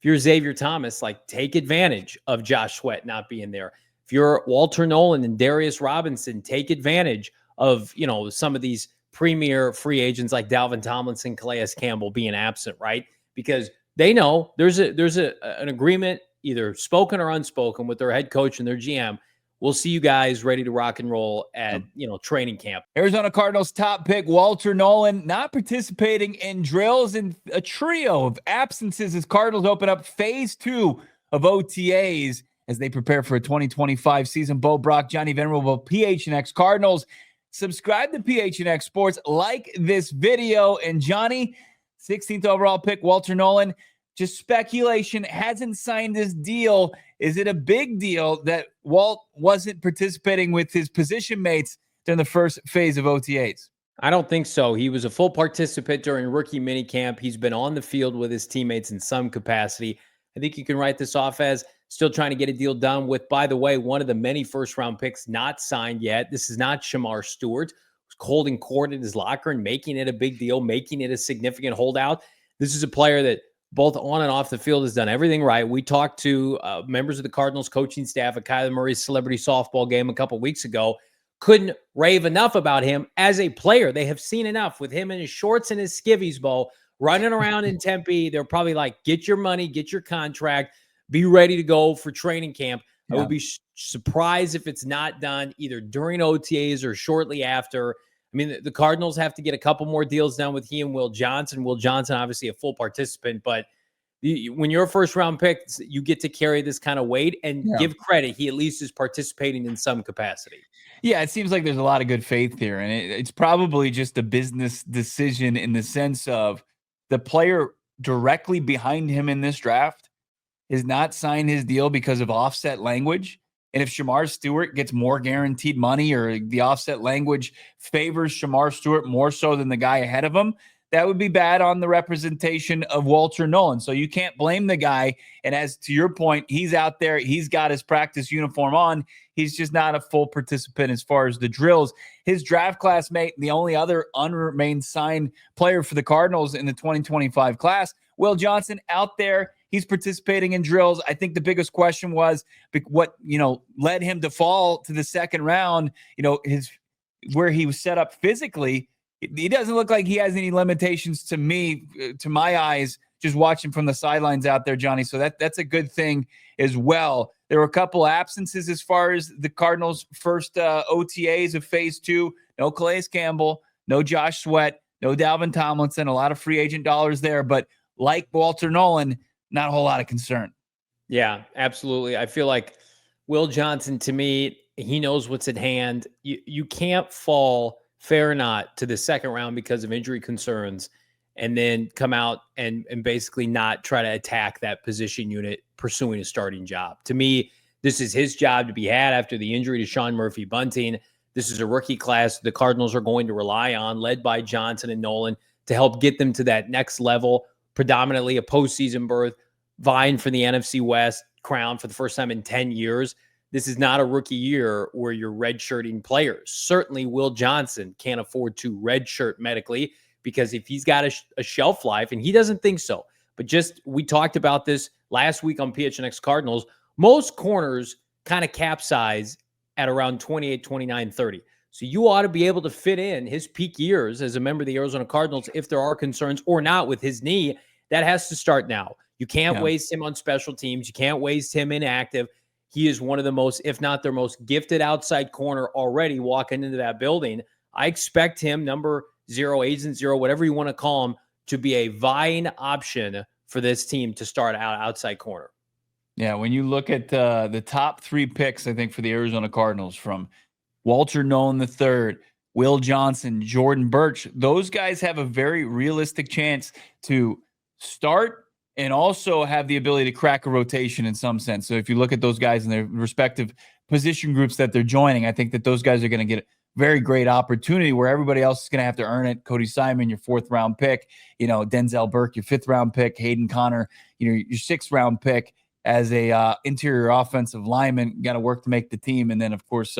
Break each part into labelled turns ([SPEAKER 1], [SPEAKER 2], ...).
[SPEAKER 1] you're Xavier Thomas, like, take advantage of Josh Sweat not being there. If you're Walter Nolen and Darius Robinson, take advantage of, some of these premier free agents like Dalvin Tomlinson, Calais Campbell being absent, right? Because they know there's an agreement, either spoken or unspoken, with their head coach and their GM. We'll see you guys ready to rock and roll at, training camp.
[SPEAKER 2] Arizona Cardinals top pick Walter Nolen not participating in drills, and a trio of absences as Cardinals open up phase 2 of OTAs as they prepare for a 2025 season. Bo Brock, Johnny Venerable, PHNX Cardinals. Subscribe to PHNX Sports, like this video. And Johnny, 16th overall pick, Walter Nolen, just speculation, hasn't signed this deal. Is it a big deal that Walt wasn't participating with his position mates during the first phase of OTAs?
[SPEAKER 1] I don't think so. He was a full participant during rookie minicamp. He's been on the field with his teammates in some capacity. I think you can write this off as still trying to get a deal done with, by the way, one of the many first-round picks not signed yet. This is not Shamar Stewart, who's holding court in his locker and making it a big deal, making it a significant holdout. This is a player that both on and off the field has done everything right. We talked to members of the Cardinals coaching staff at Kyler Murray's celebrity softball game a couple weeks ago. Couldn't rave enough about him as a player. They have seen enough with him in his shorts and his skivvies, Bo, running around in Tempe. They're probably like, get your money, get your contract, be ready to go for training camp. Yeah. I would be surprised if it's not done either during OTAs or shortly after. I mean, the Cardinals have to get a couple more deals done with he and Will Johnson. Will Johnson, obviously a full participant, but when you're a first-round pick, you get to carry this kind of weight and give credit. He at least is participating in some capacity.
[SPEAKER 2] Yeah, it seems like there's a lot of good faith here, and it's probably just a business decision in the sense of the player directly behind him in this draft has not signed his deal because of offset language. And if Shamar Stewart gets more guaranteed money, or the offset language favors Shamar Stewart more so than the guy ahead of him, that would be bad on the representation of Walter Nolen. So you can't blame the guy. And as to your point, he's out there, he's got his practice uniform on. He's just not a full participant as far as the drills. His draft classmate, the only other unremained signed player for the Cardinals in the 2025 class, Will Johnson, out there. He's participating in drills. I think the biggest question was what, led him to fall to the second round, where he was set up physically. He doesn't look like he has any limitations to me, to my eyes, just watching from the sidelines out there, Johnny. So that's a good thing as well. There were a couple absences as far as the Cardinals' first OTAs of phase 2. No Calais Campbell, no Josh Sweat, no Dalvin Tomlinson, a lot of free agent dollars there. But like Walter Nolen, not a whole lot of concern.
[SPEAKER 1] Yeah, absolutely. I feel like Will Johnson, to me, he knows what's at hand. You can't fall, fair or not, to the second round because of injury concerns and then come out and basically not try to attack that position unit pursuing a starting job. To me, this is his job to be had after the injury to Sean Murphy-Bunting. This is a rookie class the Cardinals are going to rely on, led by Johnson and Nolen, to help get them to that next level, predominantly a postseason berth, vying for the NFC West crown for the first time in 10 years. This is not a rookie year where you're redshirting players. Certainly Will Johnson can't afford to redshirt medically, because if he's got a shelf life, and he doesn't think so, but we talked about this last week on PHNX Cardinals, most corners kind of capsize at around 28, 29, 30. So you ought to be able to fit in his peak years as a member of the Arizona Cardinals if there are concerns or not with his knee. That has to start now. You can't waste him on special teams. You can't waste him inactive. He is one of the most, if not their most gifted outside corner already walking into that building. I expect him, number 0, agent 0, whatever you want to call him, to be a vying option for this team to start out outside corner.
[SPEAKER 2] Yeah, when you look at the top 3 picks, I think, for the Arizona Cardinals, from Walter Nolen III, Will Johnson, Jordan Birch, those guys have a very realistic chance to start and also have the ability to crack a rotation in some sense. So if you look at those guys in their respective position groups that they're joining, I think that those guys are going to get a very great opportunity where everybody else is going to have to earn it. Cody Simon, your 4th round pick, Denzel Burke, your 5th round pick, Hayden Connor, your 6th round pick as a interior offensive lineman, got to work to make the team. And then, of course,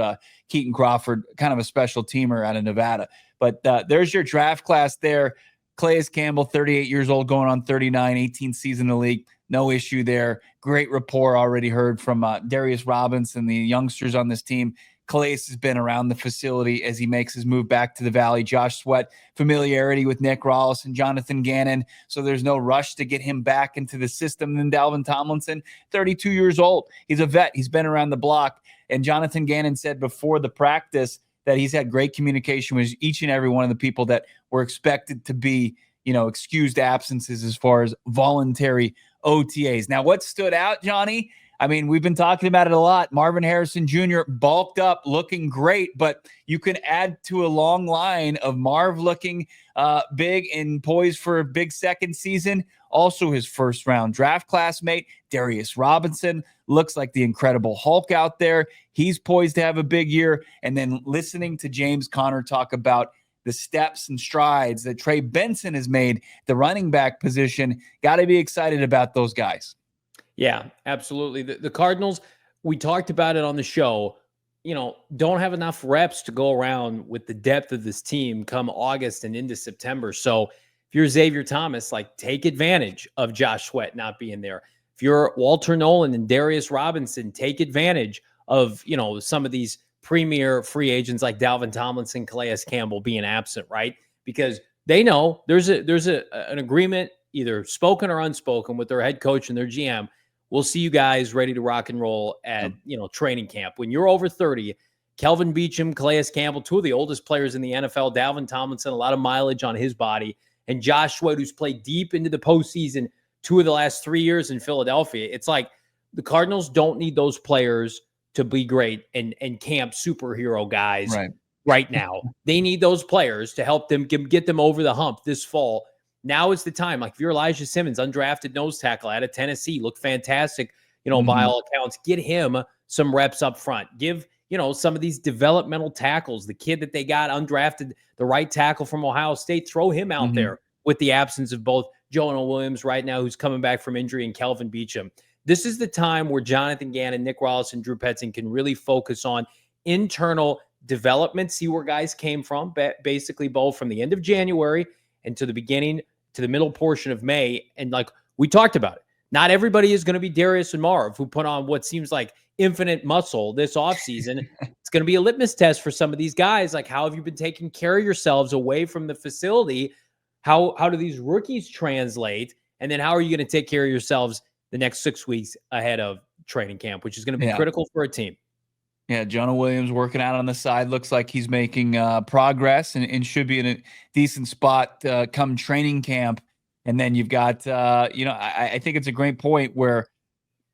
[SPEAKER 2] Keaton Crawford, kind of a special teamer out of Nevada. But there's your draft class there. Calais Campbell, 38 years old, going on 39, 18 season in the league. no issue there. Great rapport already heard from Darius Robinson, the youngsters on this team. Calais has been around the facility as he makes his move back to the Valley. Josh Sweat, familiarity with Nick Rawls and Jonathan Gannon, so there's no rush to get him back into the system. Then Dalvin Tomlinson, 32 years old. He's a vet. He's been around the block. And Jonathan Gannon said before the practice that he's had great communication with each and every one of the people that were expected to be, excused absences as far as voluntary OTAs. Now, what stood out, Johnny? I mean, we've been talking about it a lot. Marvin Harrison Jr. bulked up, looking great, but you can add to a long line of Marv looking big and poised for a big second season. Also, his first-round draft classmate, Darius Robinson, looks like the Incredible Hulk out there. He's poised to have a big year. And then listening to James Conner talk about the steps and strides that Trey Benson has made, the running back position, got to be excited about those guys.
[SPEAKER 1] Yeah, absolutely. The Cardinals, we talked about it on the show, don't have enough reps to go around with the depth of this team come August and into September. So if you're Xavier Thomas, take advantage of Josh Sweat not being there. If you're Walter Nolen and Darius Robinson, take advantage of, some of these premier free agents like Dalvin Tomlinson, Calais Campbell being absent, right? Because they know there's an agreement, either spoken or unspoken, with their head coach and their GM. We'll see you guys ready to rock and roll at, training camp. When you're over 30, Kelvin Beachum, Calais Campbell, two of the oldest players in the NFL, Dalvin Tomlinson, a lot of mileage on his body, and Josh Sweat, who's played deep into the postseason 2 of the last 3 years in Philadelphia. It's like the Cardinals don't need those players to be great and camp superhero guys right now. They need those players to help them get them over the hump this fall. Now is the time. If you're Elijah Simmons, undrafted nose tackle out of Tennessee, looked fantastic, by all accounts. Get him some reps up front. Give, some of these developmental tackles, the kid that they got undrafted, the right tackle from Ohio State, throw him out there with the absence of both Jonah Williams right now, who's coming back from injury, and Kelvin Beachum. This is the time where Jonathan Gannon, Nick Rawls, and Drew Petzing can really focus on internal development, see where guys came from, basically both from the end of January and to the middle portion of May. And we talked about it, not everybody is going to be Darius and Marv, who put on what seems like infinite muscle this offseason. It's going to be a litmus test for some of these guys. How have you been taking care of yourselves away from the facility? How do these rookies translate? And then how are you going to take care of yourselves the next 6 weeks ahead of training camp, which is going to be critical for a team?
[SPEAKER 2] Yeah, Jonah Williams working out on the side. Looks like he's making progress and should be in a decent spot come training camp. And then you've got, I think it's a great point where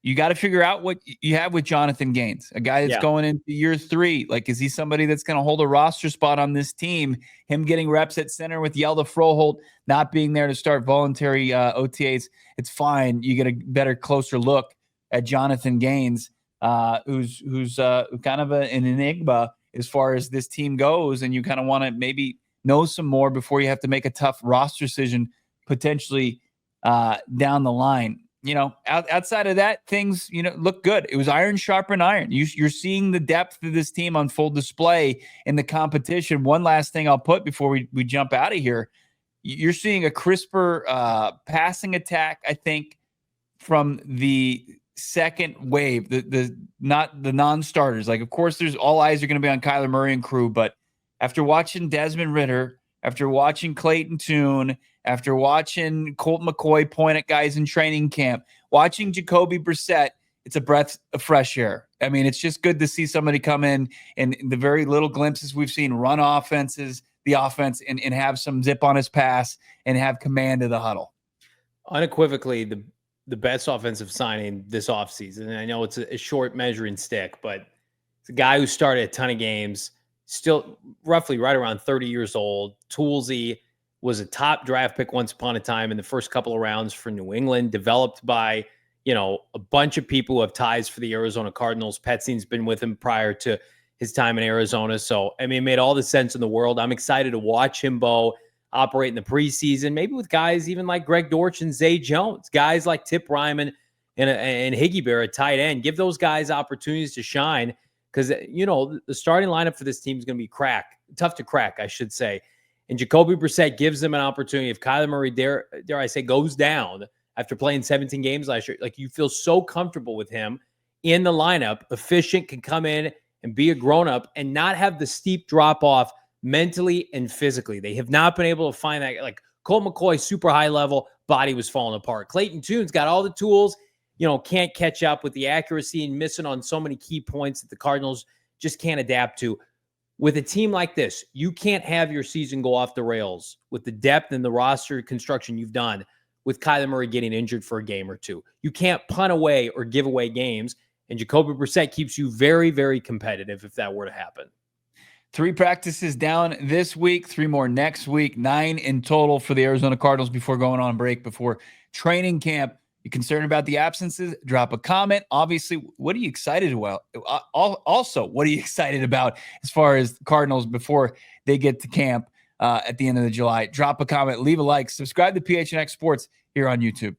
[SPEAKER 2] you got to figure out what you have with Jonathan Gaines, a guy that's going into year 3. Is he somebody that's going to hold a roster spot on this team? Him getting reps at center with Yelda Froholt not being there to start voluntary OTAs, it's fine. You get a better, closer look at Jonathan Gaines, who's kind of an enigma as far as this team goes, and you kind of want to maybe know some more before you have to make a tough roster decision potentially down the line. Outside of that, things, look good. It was iron sharpen iron. You're seeing the depth of this team on full display in the competition. One last thing I'll put before we jump out of here. You're seeing a crisper passing attack, I think, from the second wave, not the non-starters. Of course, there's all eyes are going to be on Kyler Murray and crew, but after watching Desmond Ridder, after watching Clayton Tune, after watching Colt McCoy point at guys in training camp, watching Jacoby Brissett, it's a breath of fresh air. I mean, it's just good to see somebody come in and the very little glimpses we've seen, run the offense, and have some zip on his pass and have command of the huddle.
[SPEAKER 1] Unequivocally, the best offensive signing this offseason. And I know it's a short measuring stick, but it's a guy who started a ton of games, still roughly right around 30 years old. Toolsy was a top draft pick once upon a time in the first couple of rounds for New England, developed by, a bunch of people who have ties for the Arizona Cardinals. Petzing's been with him prior to his time in Arizona. So, I mean, it made all the sense in the world. I'm excited to watch him, operate in the preseason, maybe with guys even like Greg Dortch and Zay Jones, guys like Tip Ryman and Higgy Bear at tight end. Give those guys opportunities to shine because, the starting lineup for this team is going to be tough to crack, I should say. And Jacoby Brissett gives them an opportunity. If Kyler Murray, dare I say, goes down after playing 17 games last year. Like, you feel so comfortable with him in the lineup, efficient, can come in and be a grown-up and not have the steep drop-off mentally and physically. They have not been able to find that. Like, Colt McCoy, super high level, body was falling apart. Clayton Tune's got all the tools, can't catch up with the accuracy and missing on so many key points that the Cardinals just can't adapt to. With a team like this, you can't have your season go off the rails with the depth and the roster construction you've done with Kyler Murray getting injured for a game or two. You can't punt away or give away games, and Jacoby Brissett keeps you very, very competitive if that were to happen.
[SPEAKER 2] 3 practices down this week, 3 more next week, 9 in total for the Arizona Cardinals before going on break, before training camp. You concerned about the absences? Drop a comment. Obviously, what are you excited about? Also, what are you excited about as far as Cardinals before they get to camp at the end of July? Drop a comment, leave a like, subscribe to PHNX Sports here on YouTube.